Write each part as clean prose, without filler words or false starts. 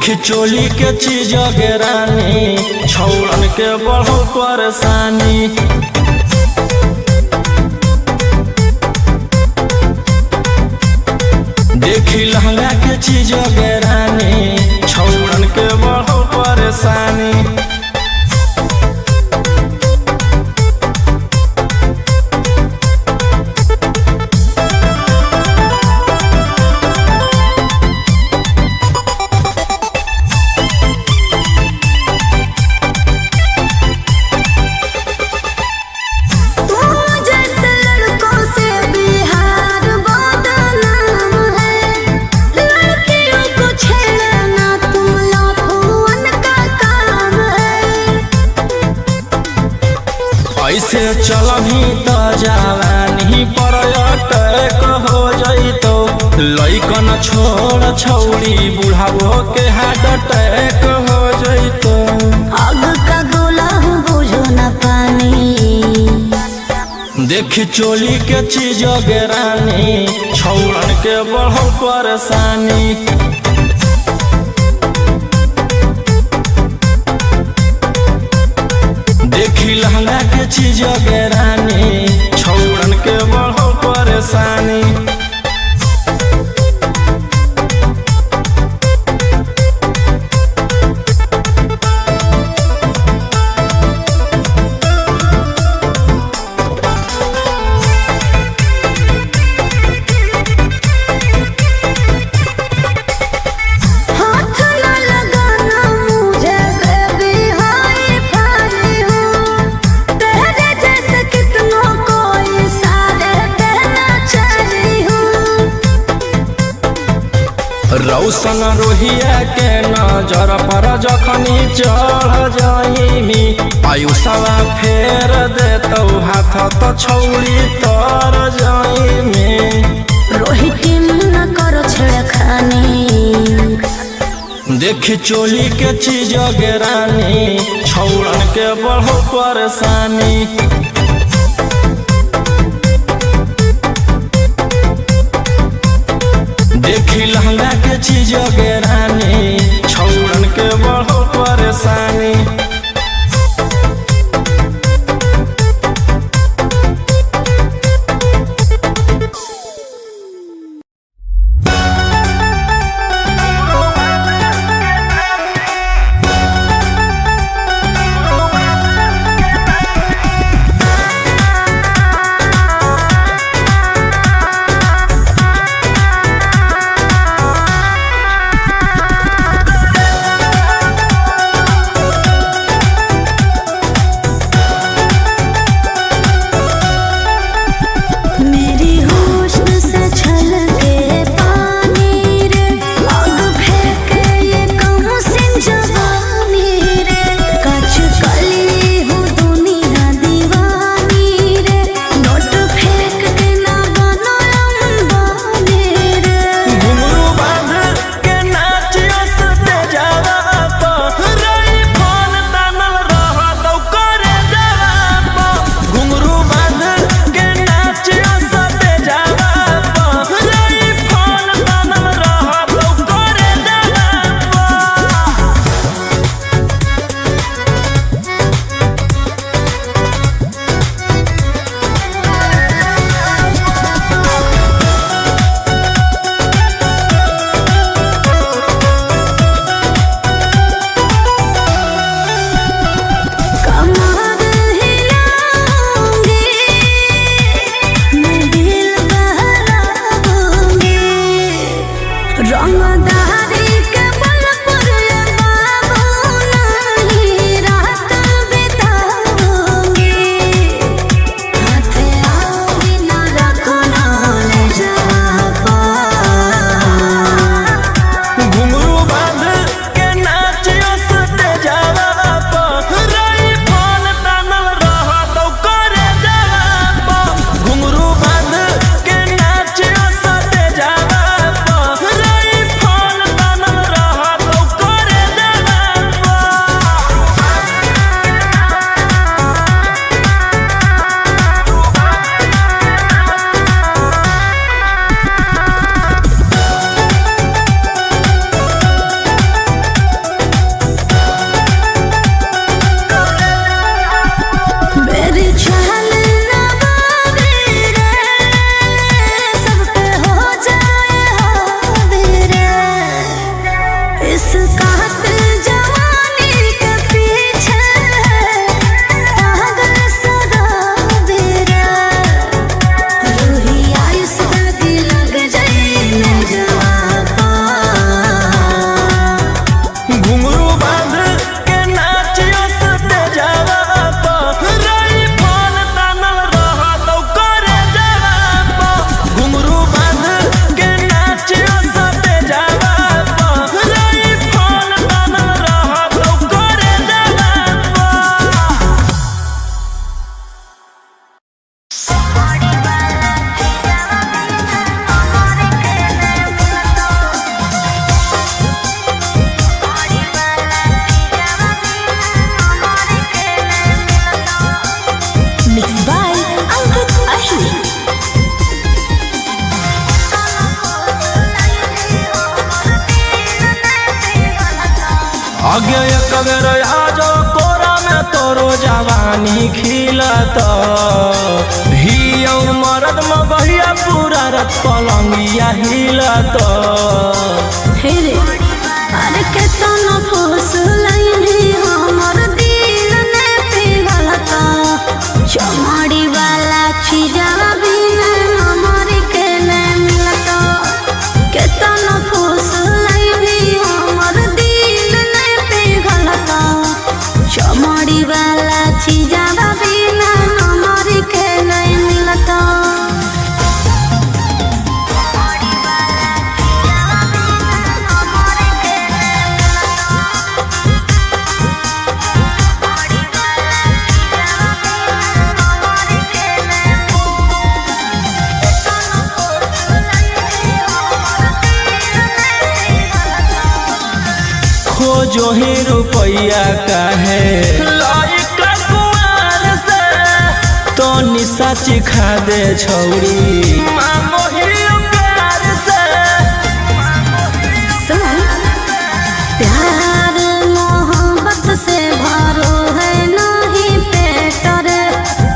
देखी चोली के चीज गिरानी छौड़न के बढ़ो परेशानी। देखी लहंगा के चीज गिरानी छौड़न के बढ़ो परेशानी। ऐसे चलही तो जवानी पर अटैक हो जइतो। लइकन छोड़ छौड़ी बुढ़ावो के हार्ट अटैक हो जइतो। आग का गोला बुझो न पानी। देखी चोली के चीज गिरानी छौड़न के बढ़ो परेशानी। देखी लहंगा के चीज गिरानी छौड़न के बढ़ो परेशानी। रौशन रोहिया के नजर पर जखनी चढ़ जाइमी। आयुषवा फेर देतौ हाथ तो छौड़ी तर जाइमी। रोहित न करो छेड़खानी। देखी चोली के चीज गिरानी छौड़न के बढ़ो परेशानी। देखी लहंगा के चीज गिरानी छौड़न के बढ़ो परेशानी। आगे एक बेर आजो कोरा में तोरो जवानी खिलत हियो मरद में बहिया पूरा रत पलंगिया हिलत हे रे अरे केतना फुसलैनी हमर दिल ने पिघलता चमड़ी वाला चीजवा बिना हमर के ने मिलता केतना फुसलैनी हमर दिल ने पिघलता चमड़ी वाला चीजवा बिना हमर के ने मिलता खोजो ही रुपया काहे लइका कुआर से तो निशा चिखा दे छौरी मांगो ही प्यार से सुन प्यार मोहब्बत से भरो है नहीं पेट रे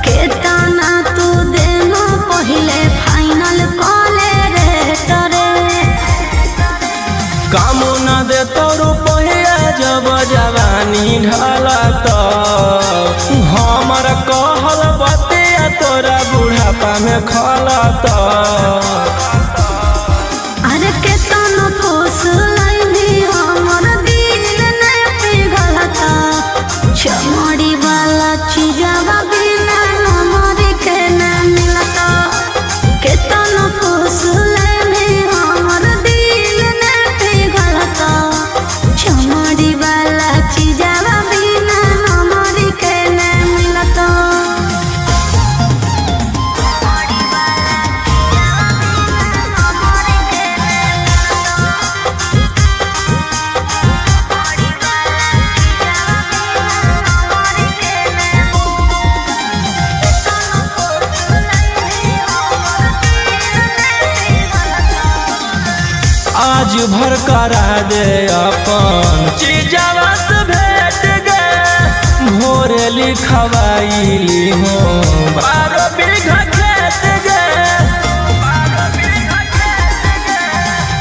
केतना तू देनो पहिले फाइनल कॉले रे तरे काम न दे तो रुपया जब जवानी ढलत हमर कहल बतिया तोरा बुढ़ापा में खलत अरे केतना फुसलैनी हमर दिल ने पिघलता चमड़ी वाला चीजवा बिना हमर के न मिलता केतना फुसलैनी हमर दिल ने पिघलता चमड़ी वाला चीजवा बिना हमर के न मिलता आज भर करा दे अपन चीजवा से भेट गे भोरे लिखवाइली हो 12 बीघा खेत गे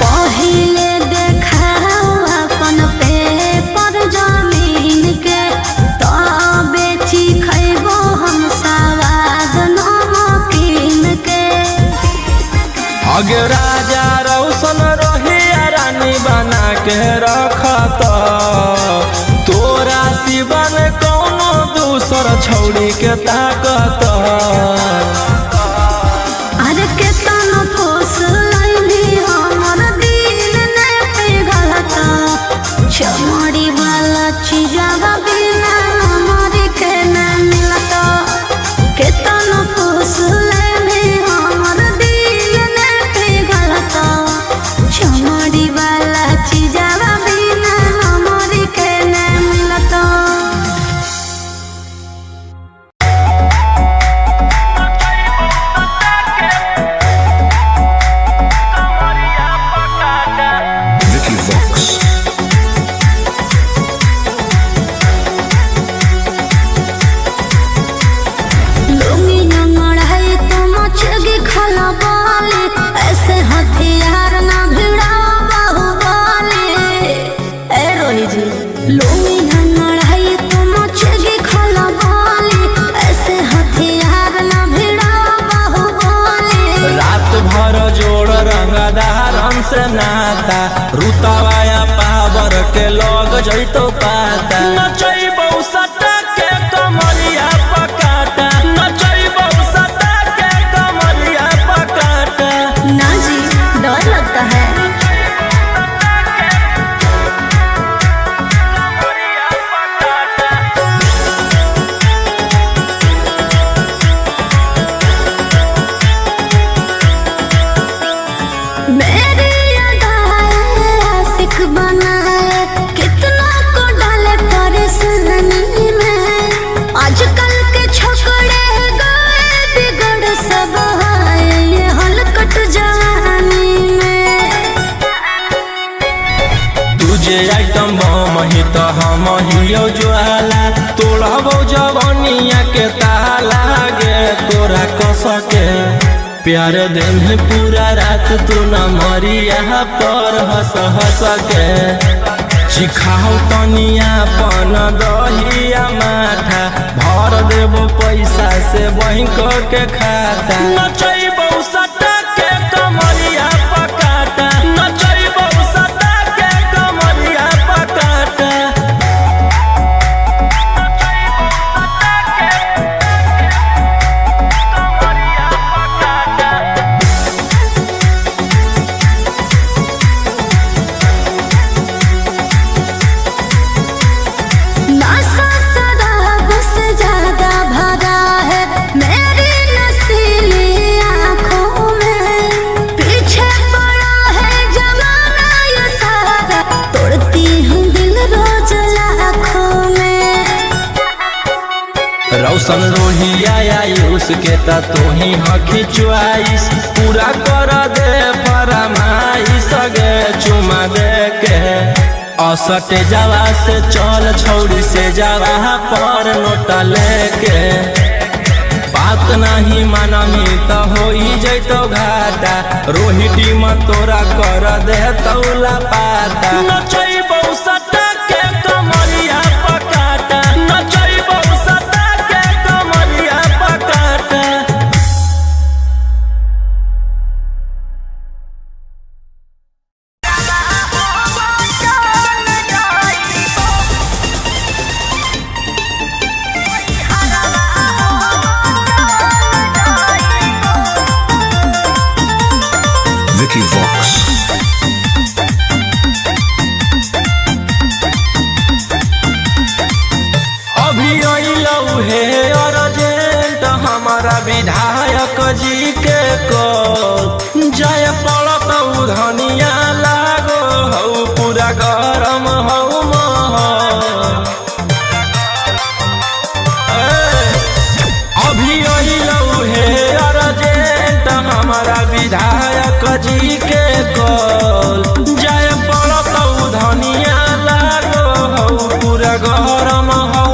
पहिले देखाओ अपन पेपर जमीन के तबे खैबो हम सवाद नमकीन के आगे राजा रौशन रही रानी बना के रखत तोरा सिवन कौनो दूसर छौड़ी के ताकत अरे केतना फुसलैनी हमर दिल ने पिघलता चमड़ी वाला चीजवा बिना हमर के न मिलता केतना फुसलैनी हमर दिल ने पिघलता चमड़ी वाला चीजवा बिना हमर के न मिलता Vicky Vox. लुंगी नंगड़ाई तो मचगी खला बाली ऐसे हथियार ना भिड़ाओ बाहुबली ए रोही जी लुंगी नंगड़ाई तो मचगी खला बाली ऐसे हथियार ना भिड़ाओ बाहुबली रात भर जोड़ रंगदारन से नाता रुतवाया पावर के लग जैतो पाता नचैबौ सटा के कमरिया पकाटा नचैबौ सटा के कमरिया पकाटा ना जी डर लगता है मेरी अदाएं आशिक बनाए कितना को डाले परेशान ही तो हम हियो ज्वाला तोड़बो जवनिया के ताला गे तोरा कस के प्यार दिन पूरा रात तू न मरिया पर हंस हंस के चिखाओ तनिया पन दहिया माथा भर देबो पैसा से बैंक के खाता नचैबो सटा के कमरिया पकाटा नचैबो सटा के कमरिया पकाटा रौशन रोहिया उसके ता तू ही हकी चुआइस पूरा कर दे फरमाइश गे चुमा दे के असटे जावा से चल छौड़ी से जावा पर नोटा लेके बात नहीं मानमी तो हो जैतो घाटा रोहिटी में तोरा कर दे तौला पाता नचैबो सटा के कमरिया पकाटा नचैबो सटा के कमरिया पकाटा Vicky Vox. अभी अइलौ हे अर्जेंट हमारा विधायक जी के कॉल जय पड़त धनिया लागो हौ पूरा गरम हौ अभी अइलौ हे अर्जेंट हमारा विधायक जी के कॉल जय पड़त धनिया लागो हौ पूरा गरम हौ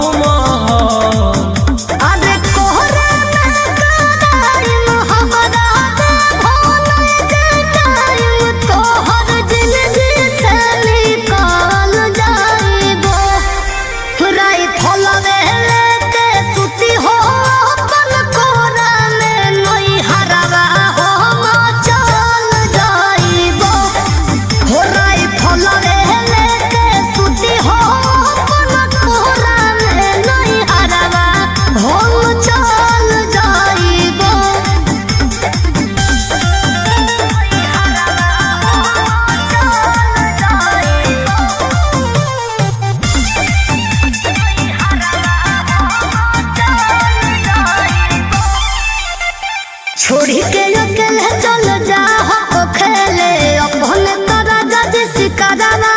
छोड़ी के अकेले चल जा हो खेले अपन तारा जज सिकारा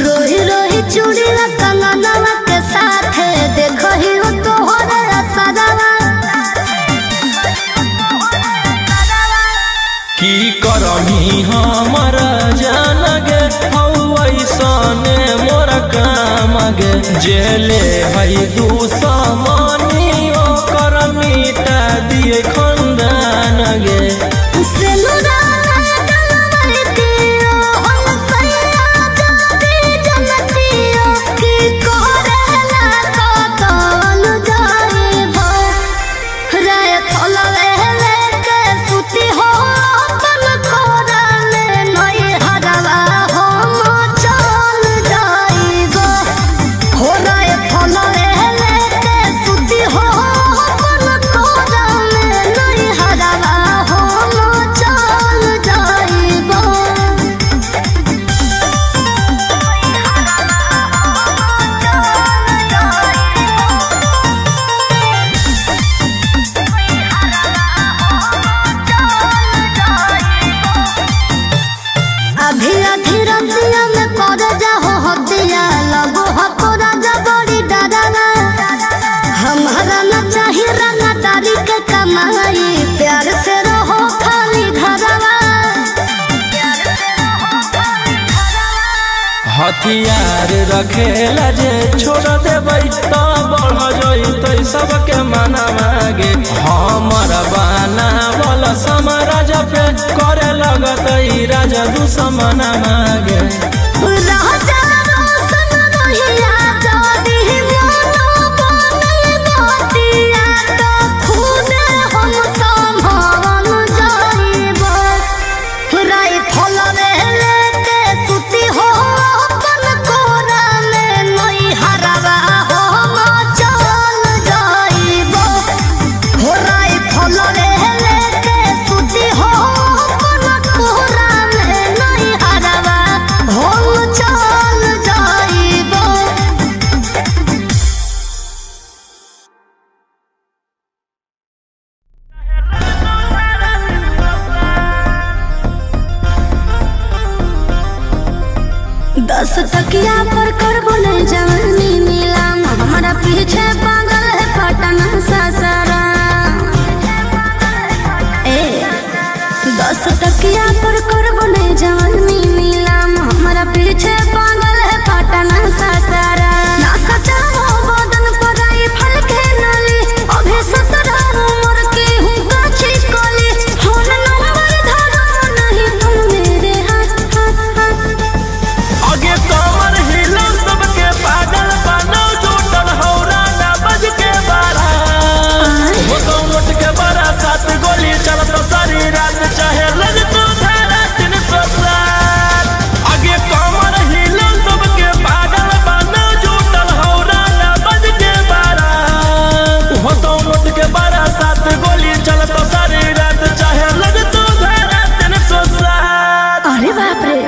रोही रोही चूड़ी कंगना के साथ देखो ही हो तो हो रे सदावा की करमी हमर जान गे हौ ऐसने मोर काम गे जेले है दुश्मनी ओकर मिटा दिए खंदान गे हो हथियार रखेला जे छोड़ देबै तो बढ़ जइतै सबके मना मागे हमर बाना बोल समराज पे करे लगतै राजा दुश्मन मागे राजा रोशन रोहिया जादी मोनो बनई मोतिया तो खुद हम संभाल जाइबो राई फल लेके सुती हो अपन कोरा में नई हरवा हम चल जाइबो हो राई फल लेके सुती हो अपन कोरा में नई हरवा हम चल जाइबो। दस टकिया पर करबो न जवानी नीलाम हमारा पीछे पागल है पटना सासारा ए 10 टकिया पर करबो न जवानी नीलाम हमारा पीछे पागल है पटना सासारा ना सचाओ बदन पर आई फल के नाली अभी 17 उम्र की हूँ गाछी कली फोन नंबर धरो नहीं तुम मेरे हाथ हाथ हाथ आगे कमर हिला सबके पागल बनो जुटल हौरा ना बज के बारा वो तो लुट के बारा 7 गोली चलत सारी रात चाहे लग तो धारा 307 आगे कमर हिला सबके पागल बनो जुटल हौरा ना बज के बारा वो तो लुट के बारा 7 गोली चलत सारी रात चाहे लग तो धारा 307 अरे बाप रे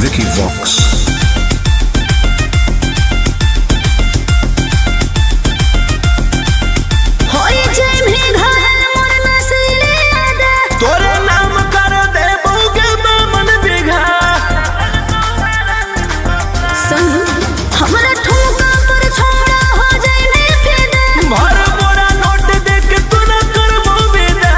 Vicky Vox. होई जय भी घायल मोर नसीले आदा तोरे नाम कर दे बहुके मन बिघा संग हमरा ठुमका पर छोड़ा हो जाए ने फिदा भर बोरा नोट देख तू न कर विदा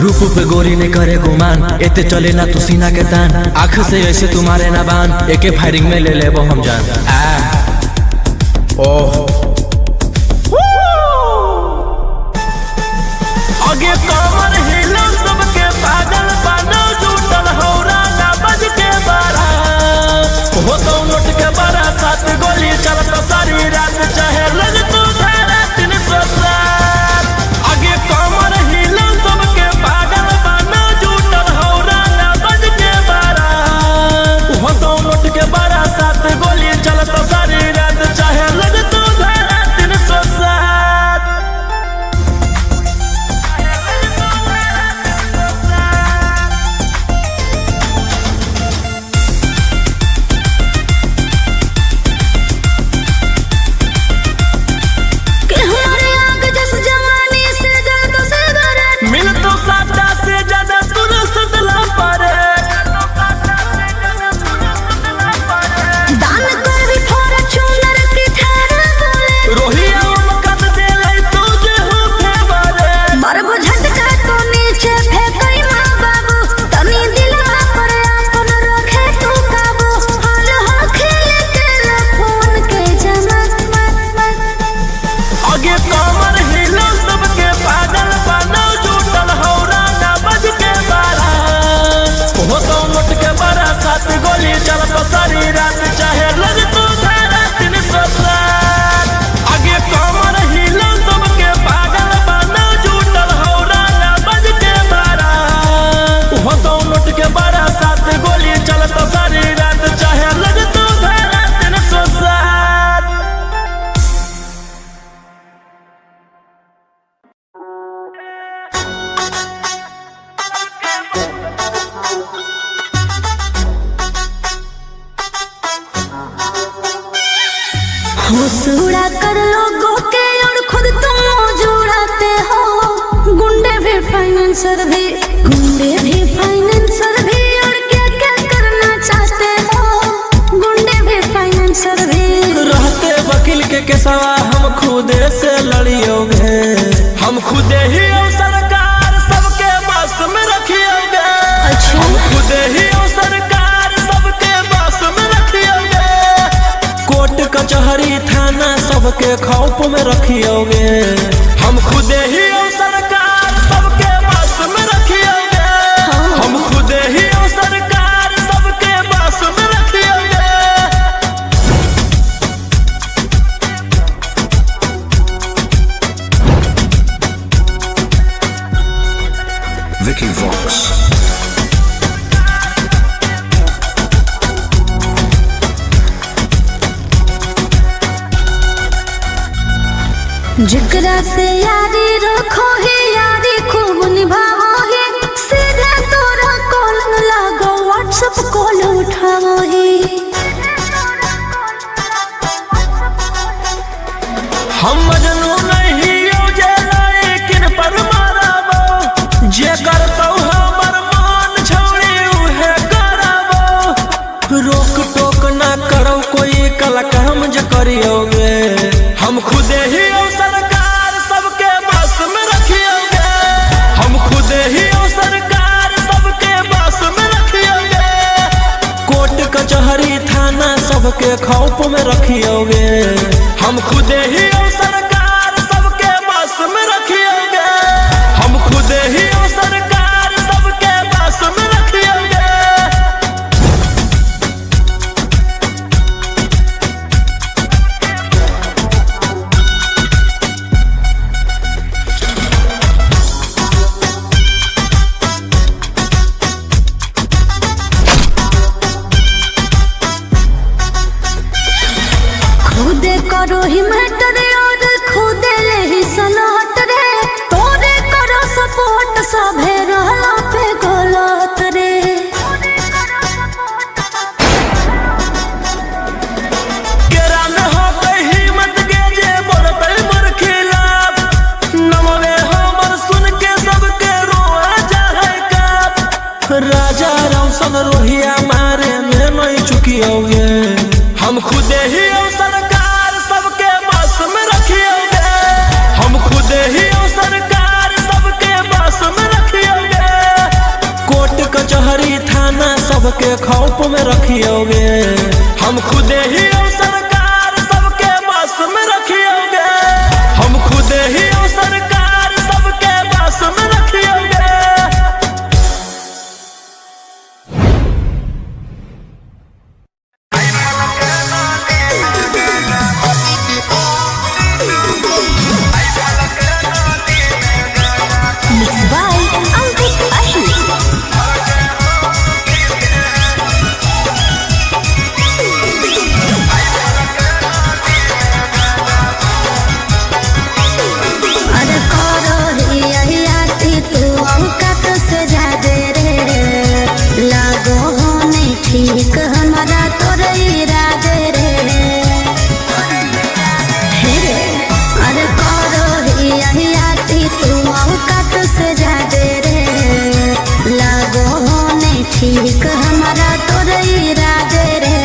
रूप पे गोरी ने करे गुमान एते चले ना तू सीना के तान आँख से ऐसे तुम्हारे ना बान एके फायरिंग में ले लेबो हम जान ओह आगे कमर हिला सबके पागल बनो जुटल हौरा ना बज के बारा हो तो लुट के बारा 7 गोली चलत सारी रात चाहे लग तो धारा 307 आगे कमर हिला सबके पागल बनो जुटल हौरा ना बज के बारा हो तो लुट के बारा 7 गोली चलत सारी रात चाहे लग तो धारा 307 कि हमारे आग जस जवानी से जल्द से गरत मिल तो साटा से ज्यादा तूने सदला पारे दान कर भी थोड़ा चुनर की थारा बोले रोहिया कद दे लै तुझे हो फेवरे मरबो झटका तो नीचे फेंकई माँ बाबू तनी दिलवा पर अपन रखे तू काबू हाल हो खेले के फोन के जमात मत मत आगे कमर हिला सबके पागल बनो जुटल हौरा ना बज के बारा हो तो लुट के बारा 7 गोली चलत सारी रात चाहे लग तो धारा 307 आगे कमर हिला सबके पागल बनो जुटल हौरा ना बज के बारा हो तो लुट के बारा 7 गोली चलत सारी रात चाहे लग तो धारा 307 होश उड़ा कर लोगों के और खुद तुम जुड़ाते हो गुंडे भी फाइनेंसर भी और क्या क्या करना चाहते हो गुंडे भी फाइनेंसर भी रहते वकील के केसवा हम खुदे से लड़ियोगे हम खुदे ही सरकार सबके बस में रखिए कचहरी थाना सबके खौफ में रखियोगे। हम खुदे ही सरकार सबके बस में रखियोगे। हम खुदे ही सरकार सबके बस में रखियोगे। Vicky Vox. जिकरा से यारी रखो ही यारी खूब निभाओ ही, सीधे तोरा कॉल लागो व्हाट्सएप कॉल उठाओ ही। हम मजनू नहीं हो जाला लेकिन पर माराबो, जे करतौ हमर मान छोड़ी उहे कराबो। रोक टोक ना करो कोई कल काम जे करियोगे। हम खुदे ही सरकार सबके बस में रखियोगे। हम खुदे ही सरकार सबके बस में रखियोगे। कोर्ट कचहरी थाना सबके खौफ में रखियोगे। हम खुदे ही सरकार सबके बस में रखियोगे। हम खुदे ही सरकार सबके बस में रखियोगे। खुदे करो ही मैटर और खुदे ले ही सलाट रे, तोरे करो सपोर्ट सभे रहला पे गलत रे। केरा में हो गई हिम्मत के जे बोलते मोर खिलाफ, नमवे हमर सुन के सबके रोआ जाए काप। राजा रौशन रोहिया मारे में नहीं चुकियोगे। हम खुदे ही सरकार सबके बस में रखियोगे। हम खुदे ही सरकार सबके बस में रखियोगे। कोर्ट कचहरी थाना सबके खौफ में रखियोगे। हम खुदे ही सरकार सबके बस में रखियोगे। हम खुदे ही सरकार सबके बस में रखियोगे। Mixed by Ankit Ahir. अरे करो ही यही आती तू औकात से ज्यादा रे, लागो हो नहीं ठीक हमारा तोरे इरादे रे। हे रे, अरे करो ही यही आती तू औकात से ज्यादा रे, लागो हो नहीं ठीक हमारा तोरे इरादे रे।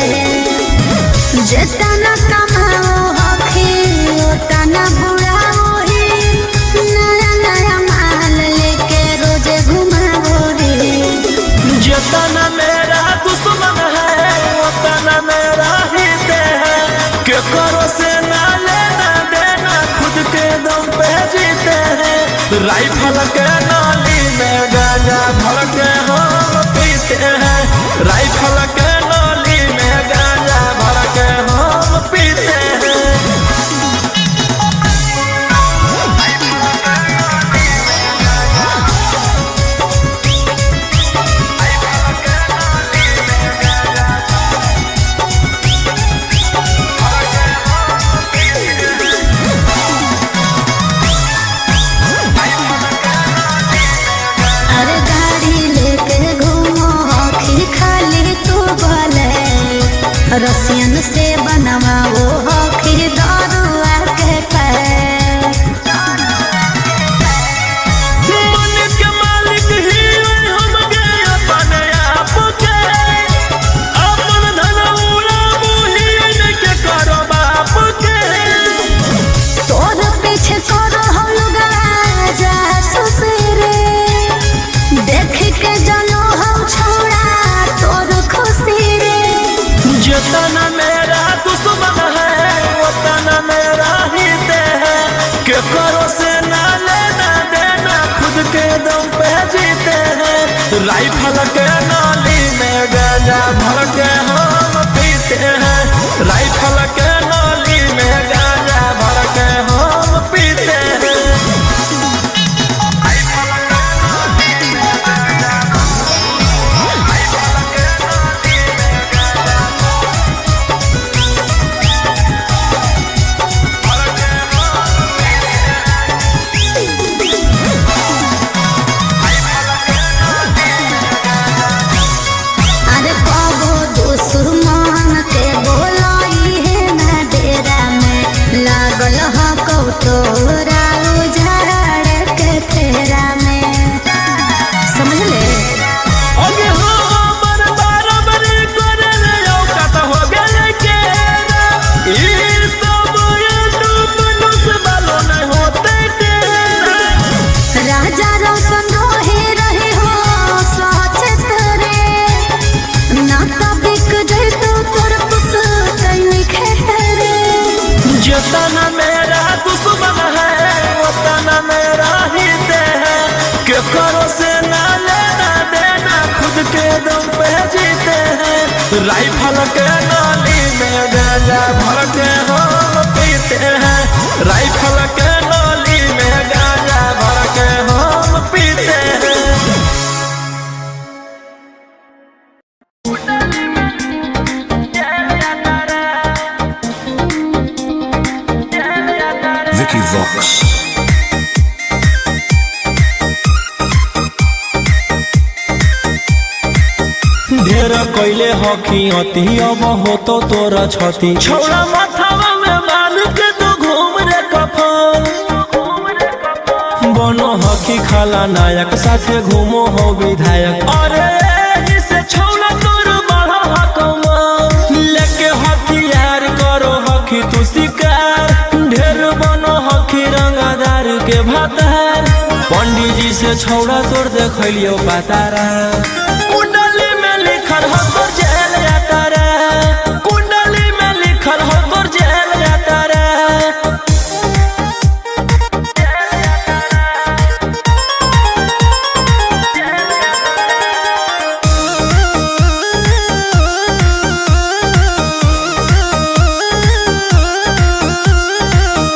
जेतना कमाओ हखी ओतना बुढ़ाओ ही, नया नया माल लेके रोजे घुमाओ रे। जितना मेरा दुश्मन है उतना मेरा हित है। के करो से ना लेना देना खुद के दम पे जीते हैं। राइफल के नाली में गांजा भर के हम पीते हैं। राइफल के नाली में गांजा भर के हम पीते हैं। अरे गाड़ी लेके घूमो हखी खाली तू बोले, रसियन से बनवाओ हखी दारुआ के पैर। मन के मालिक ही हम गए अपने आप के, अपन धन उड़ाबू ही के करो बाप के। तोर पीछे करो हम गाजा सुसरे, देख के जनो हम छोड़ा तोर खुशी रे। जितना मेरा राइफल के नाली में गांजा भर के हम पीते हैं, राइफल के नाली में गांजा भर के हम पीते हैं। तोरा उजाड़ के तेरा में समझ ले अगे हमर बराबरी करे ले औकात हो गेले के ई सब मनुष बालो नहीं होते के राजा रोशन रहे हो सचेत रे ना बिक जाए तो तोर पुस तैनी खेरे जितना मेरा दुश्मन है उतना मेरा हित है, केकरो से ना लेना देना खुद के दम पे जीते हैं। राइफल के नाली में गांजा भर के हम पीते हैं, राइफल के नाली में गांजा भर के हम पीते हैं। Vicky Vox. ढेर कैले हकी अति अब हो तो तोरा छती छौड़ा माथावा में बांध के तो घूम रे कफन बनो हकी खाला नायक साथे घूमो हो विधायक। अरे इसे छौड़ा तोर बड़ा हकमा लेके हथियार करो हकी तू शिकार ढेर बनो हकी रंगादार के भातार पंडित जी से छौड़ा तोर देखलियो पातारा कुंडली में लिखल हो तोर जेल जाता रे, कुंडली में लिखल हो तोर जेल जाता रे।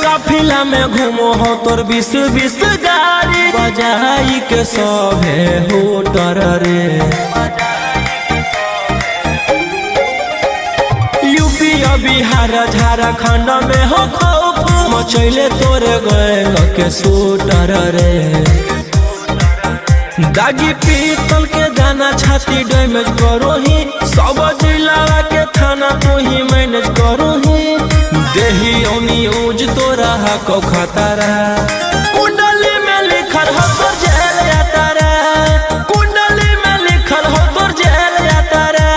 काफिला में घूमो हो तोर 20 गाड़ी बजाई के सभे होटर रे। यूपी बिहार झारखंड में हो खौफ मचैले तोरे गैंग के शूटर रे। दागी पीतल के दाना छाती डैमेज करो ही सब जिला के थाना तो ही मैनेज करो ही देही न्यूज तो रहा को खतरा कुंडली में लिखल हो तो जेल जाता रे, कुंडली में लिखल हो तो जेल जाता रे।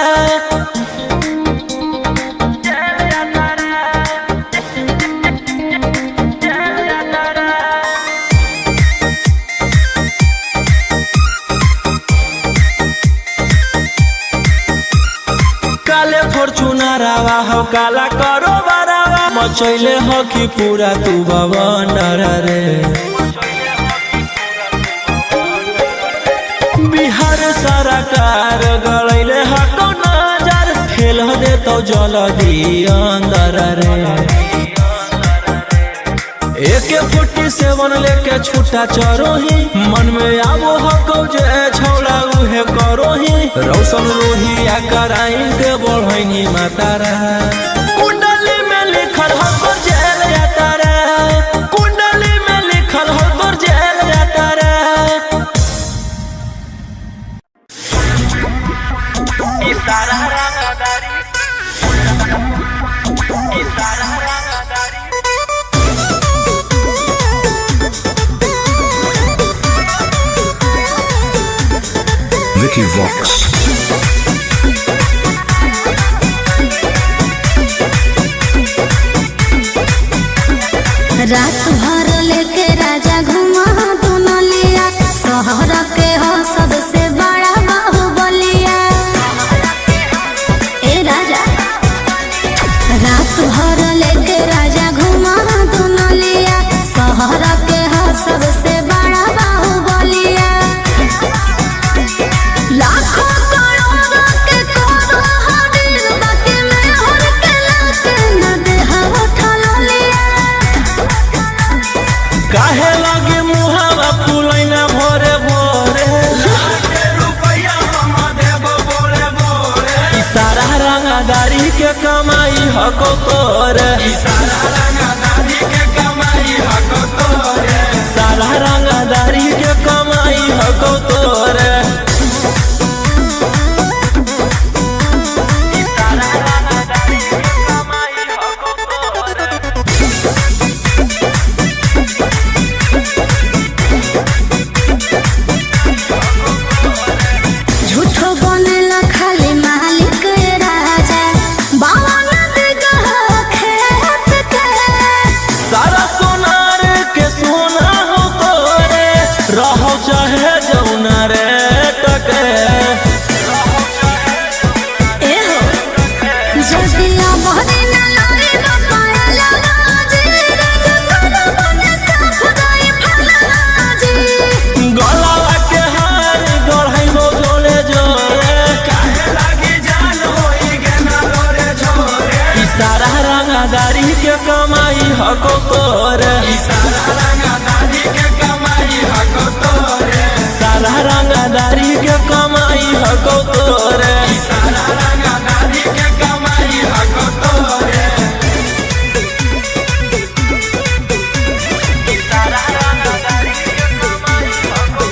काले फॉर्च्यूनर आवा हो काला करो बरावा मचैले हो कि पूरा तू बवंडर रे। बिहार सरकार गड़ैले हटो नजर फेल दे तो जल्दी अंदर रे। AK-47 लेके छूटा चरो ही मन में आबो हको जे छौड़ा उहे करो ही रौशन रोहिया कराइन के बढ़ैनी मातारा कुंडली में लिखल हो तो जेल जाता रे, कुंडली में लिखल हो तो जेल जाता रे। इशारा रंगदारी इशारा रंगदारी Vicky Vox. रात भर लेके राजा घुमा दोनों लिया शहर के हो सबसे बड़ा बाहुबलिया। ए राजा रात भर लेके राजा घुमा दोनों लिया शहर के हो सबसे बड़ा बाहुबलिया। काहे लगे मुहावा फुलैना भोरे भोरे सारा रंगदारी के कमाई हको तोरे सारा रंगदारी के कमाई हको तोरे झूठो बनेला खाली मालिक राजा बावन दिगह खेत के सारा सोनार के सोना हो तोरे रहो चाहे जौना रे टके एहो जदिया बहरी न लई न पायला जी रज कर बने साफ गई फलाजी गलावा के हार गढ़ाई नो जोले जोरे काहे लागी जान होई गेना लोरे छोरे सारा रंगदारी के कमाई हको तोरे सारा रंगदारी के कमाई हको तोरे सारा रंगदारी के कमाई हको तोरे सारा रंगदारी के कमाई हको तोरे सारा रंगदारी के कमाई हको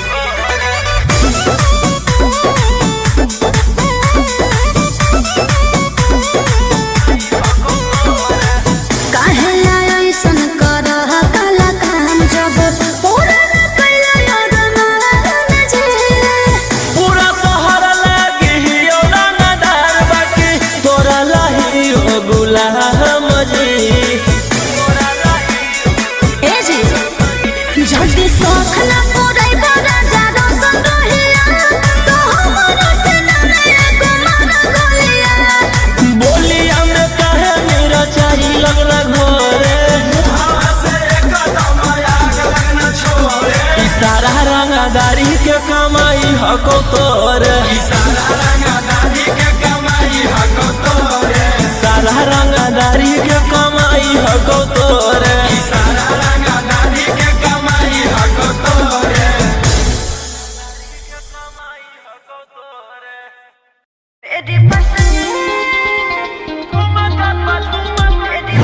काहे ऐसन करह काला काम जब पूरा न कैला रमान जे पूरा शहर लागी हियो रंगदार बाकी तोरा लाही हो गुलाम जी ए जी जल्दी शौख न पूरै बड़ा जारो संरोहिया तो हमरा से न एगो मन गोलिया बोलिया में कहे मेरा चाही लगना घोरे सारा रंगदारी के कमाई हको तोरे सारा रंगदारी के कमाई हको तोरे सारा रंगदारी के कमाई हको तोरे सारा रंगदारी के कमाई हको तोरे एदी पसंद एदी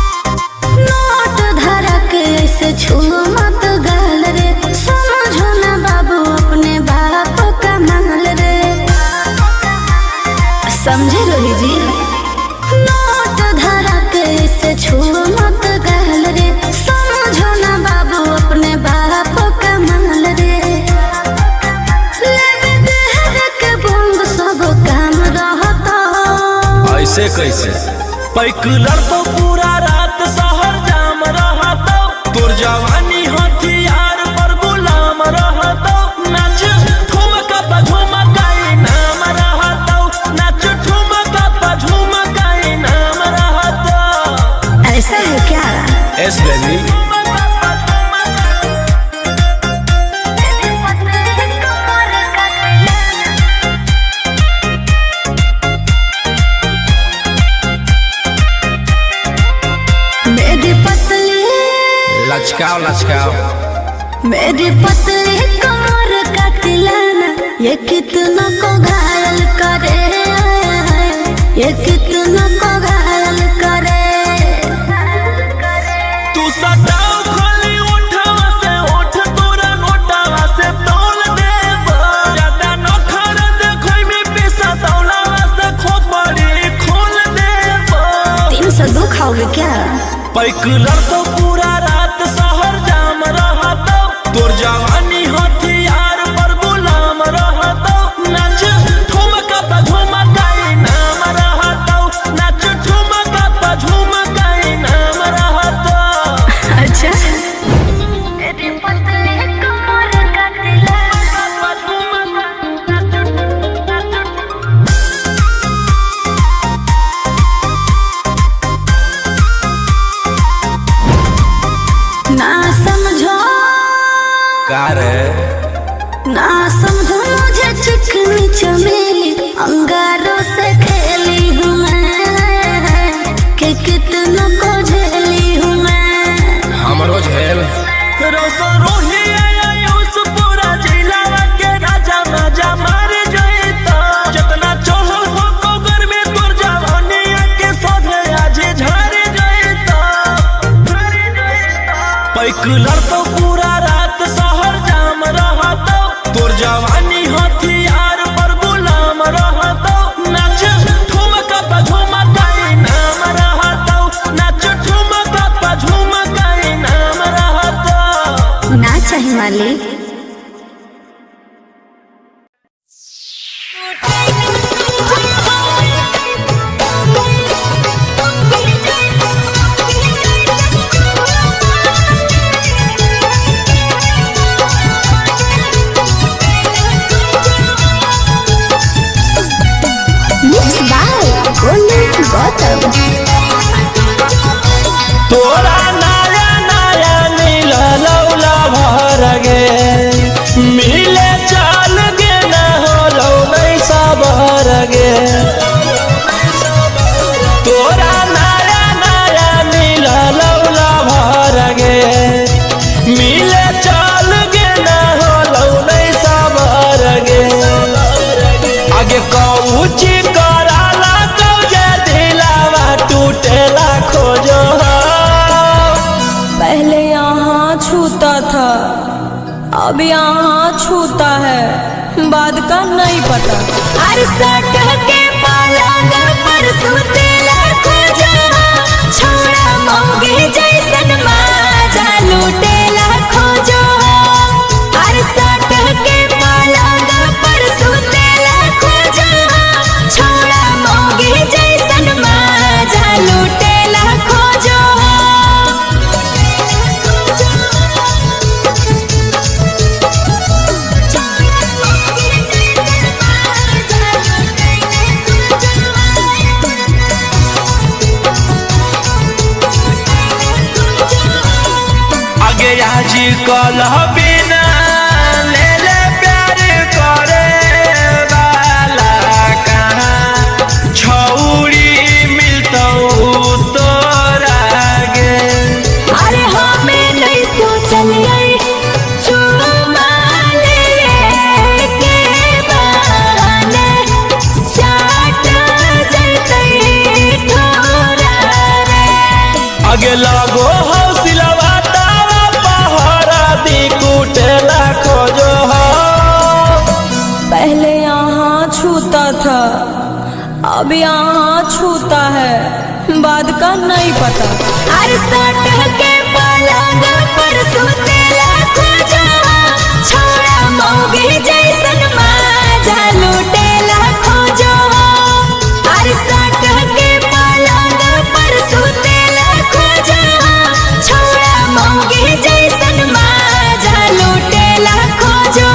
नोट धरक ऐसे छू मत गाल रे समझो ना बाबू अपने बाप का माल रे समझे रोही जी नोट धरक ऐसे छू मत गाल रे समझो ना बाबू अपने बाप का माल रे लेवे देहर के बंग सब काम रहता ऐसे कैसे पैकुलर तो पूरा रात शहर जाम रहता तोर जवानी हथियार पर गुलाम रहता नाच ठुमका पर झुमकाई नाम रहता नाच ठुमका पर झुमकाई नाम रहता ऐसा है क्या एस बेबी मेरी पतली लचकाओ लचकाओ मेरी पतली कमर का तिलाना ये कितना को घायल करे ये कितना को घायल करे तू सटाओ खाली उठावा से उठ तोरा नोटावा से तौल देबो ज्यादा नखरा देखोई में पैसा तौलावा से खोपड़ी खोल देबो 302 खाओगे क्या पैकुलर तो पूरा रात शहर जाम रहता तोर जवानी हथियार पर गुलाम रहता नाच ठुमका पर झुमकाई नाम रहता नाच ठुमका पर झुमकाई नाम रहता अच्छा मेरी पतली कमर का तिलाना जवानी हथियार पर गुलाम रहतो नाच ठुमका पे झुमका नाम रहतो नाच ठुमका पे झुमका नाम रहतो ना चाही मालिक। तोरा नया नया नील लौला भर गे मिले चल गे न हो लौलै सबर गे तोरा नया नया नील लौला भर गे मिले चल गे न हो लौलै सबर गे आगे कौची कराला कौजे दिलावा टूटेला खोजो पहले यहाँ छूता था अब यहाँ छूता है बाद का नहीं पता। हर सट के पलंग पर सुतेला खोजा छोड़ा मौगी जैसन माजा लूटेला खोजो हर सट के पलंग पर सुतेला खोजा छोड़ा मौगी जैसन माजा लूटेला खोजो। आगे आजी कल बिना ले ले प्यार करे वाला कहाँ छौरी मिलतौ तोरा गे अरे हमें नहीं सोचलिए चुमा लेके बहाने चाट जैतै ठोरा रे आगे लगो हौसलवा कुटेला खोजो हो पहले यहाँ छूता था अब यहाँ छूता है बाद का नहीं पता। हर सट के पलंग पर सुतेला खोजा छोड़ा मौगी जैसन माजा लूटेला खोजो हर सट के पलंग पर सुतेला खोजा छोड़ा मौगी जैसन माजा लूटेला खोजो।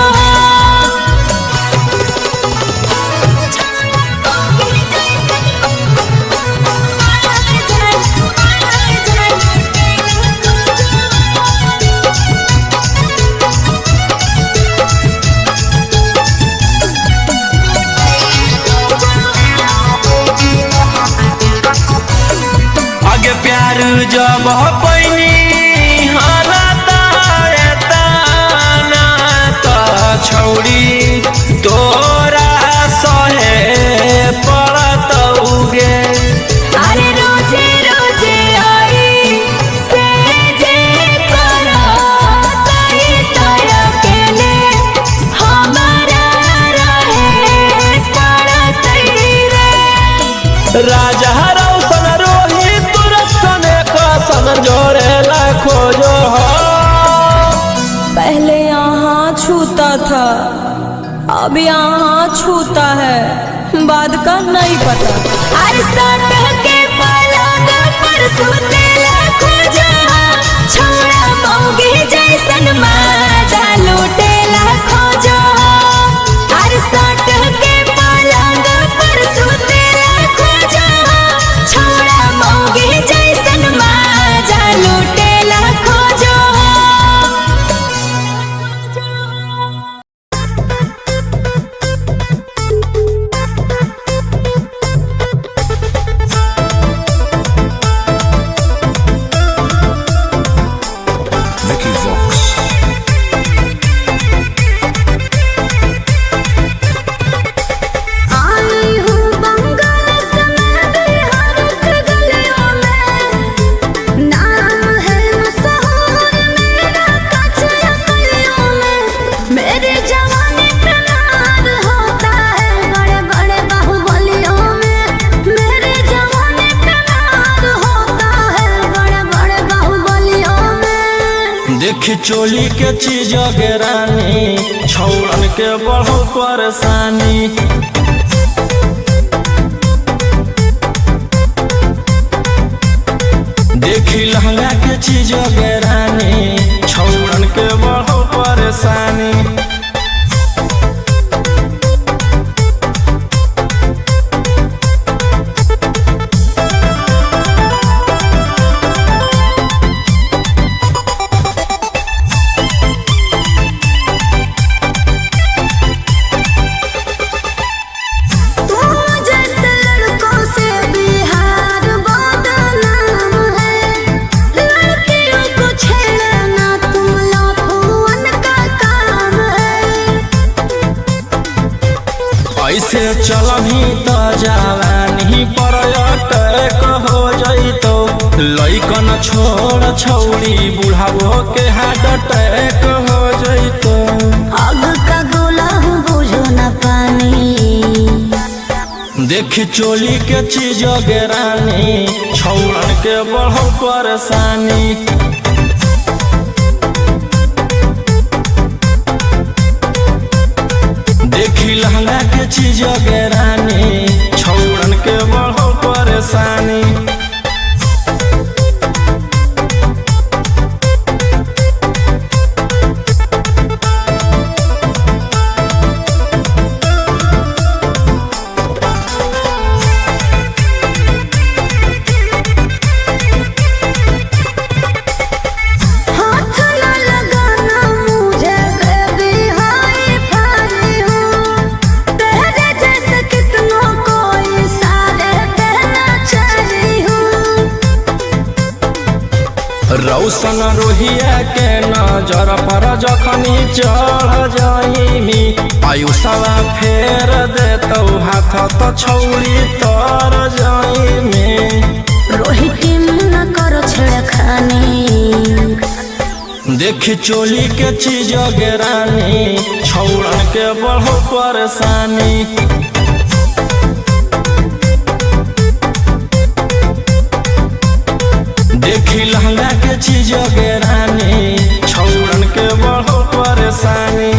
आगे प्यार जब पैनी हालता एतना त छौरी तोरा सहे पड़तौगे अरे रोजे रोजे आई से जे करो तई तय अकेले हमारा रहे पड़तई रे राजा रौशन रोहित तुरसन कसन जोड़ेला खोजो हो पहले यहाँ छूता था अब यहाँ छूता है बाद का नहीं पता। हर सट के पलंग पर सुतेला खोजा छोड़ा मौगी जैसन माजा लूटेला खोजो हर सट के पलंग पर सुतेला खोजा छोड़ा मौगी जैसन माजा लूटेला खोजो। Vicky Vox. देखी चोली के चीज गे रानी छौड़न के बढ़ो परेशानी। देखी लहंगा के चीज गे रानी छौड़न के बढ़ो परेशानी। ऐसे चलही त जवानी पर अटैक हो जइतो। लइकन छोड़ छौड़ी बुढ़ावो के हार्ट अटैक हो जइतो। आग का गोला बुझो न पानी। देखी चोली के चीज गे रानी छौड़न के बढ़ो परेशानी। देखी लहंगा के चीज गे रानी छौड़न के बढ़ो परेशानी। रौशन रोहिया के नजर पर जखनी चढ़ जाइमी। आयुषवा फेर देतौ हाथ तो छौड़ी तर जाइमी। रोहित न करो छेड़खानी। देखी चोली के चीज गे रानी छौड़न के बढ़ो परेशानी। देखी लहंगा के चीज गे रानी छौड़न के बढ़ो परेशानी।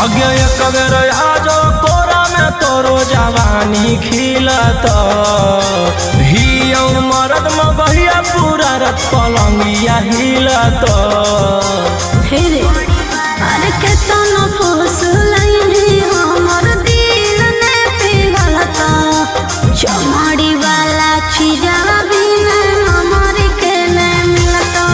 आगे एक बेर आजो कोरा में तोरो जवानी खिलत हियौ मरद में बहिया पूरा रत पलंगिया हिलत अरे केतना फूस लैनी हमर दिल ने पिघलता चमड़ी वाला चीजवा बिना हमर के ने मिलता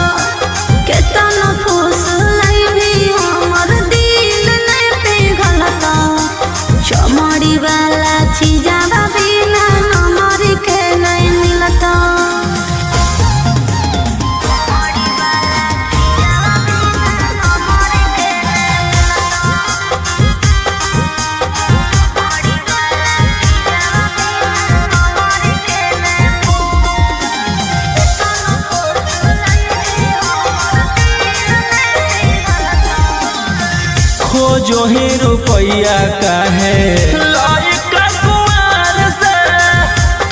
केतना फूस लैनी हमर दिल ने पिघलता चमड़ी वाला चीजवा बिना हमर के ने मिलता खोजो ही रुपया काहे लाइका कुआर से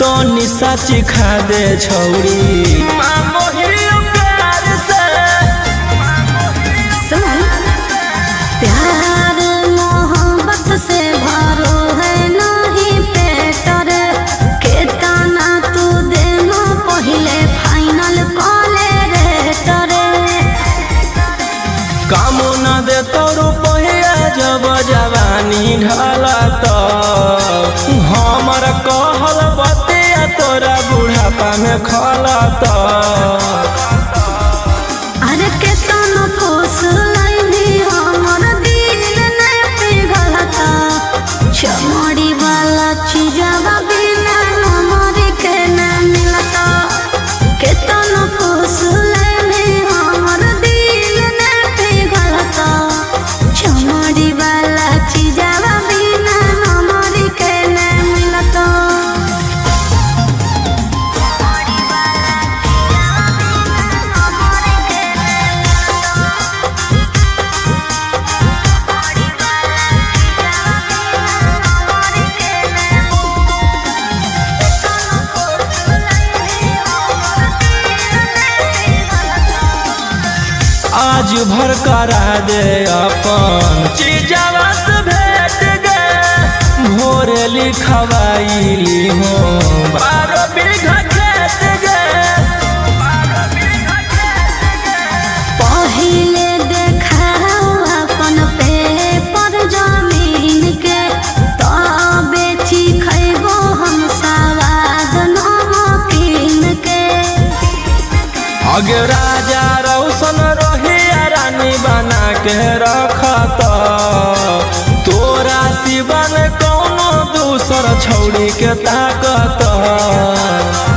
तो निशा चिखा दे छौरी मांगो ही प्यार से सुन प्यार मोहब्बत से भरो है नहीं पेटर केतना तू देनो पहले फाइनल कॉले रे तरे कामो न दे तो रुपया जब जवानी ढलत हमर कहल बतिया तोरा बुढ़ापा में खलत अरे केतना फूस लैनी हमर दिल ने पिघलता चमड़ी वाला चीजवा बिना हमर के न मिलता केतना फूस लैनी हमर दिल ने पिघलता चमड़ी वाला चीजवा बिना हमर के न मिलता आज भर करा दे अपन चीजवा से भेट गे भोर लिखवाइली हो 12 बीघा खेत गे पहिले देखाओ अपन पेपर जमीन के तबे खैबो हम सवाद नमकीन के अगे राजा रौशन रही रानी बना के रखत तोरा सिवन कौनो दूसर छौड़ी के ताकत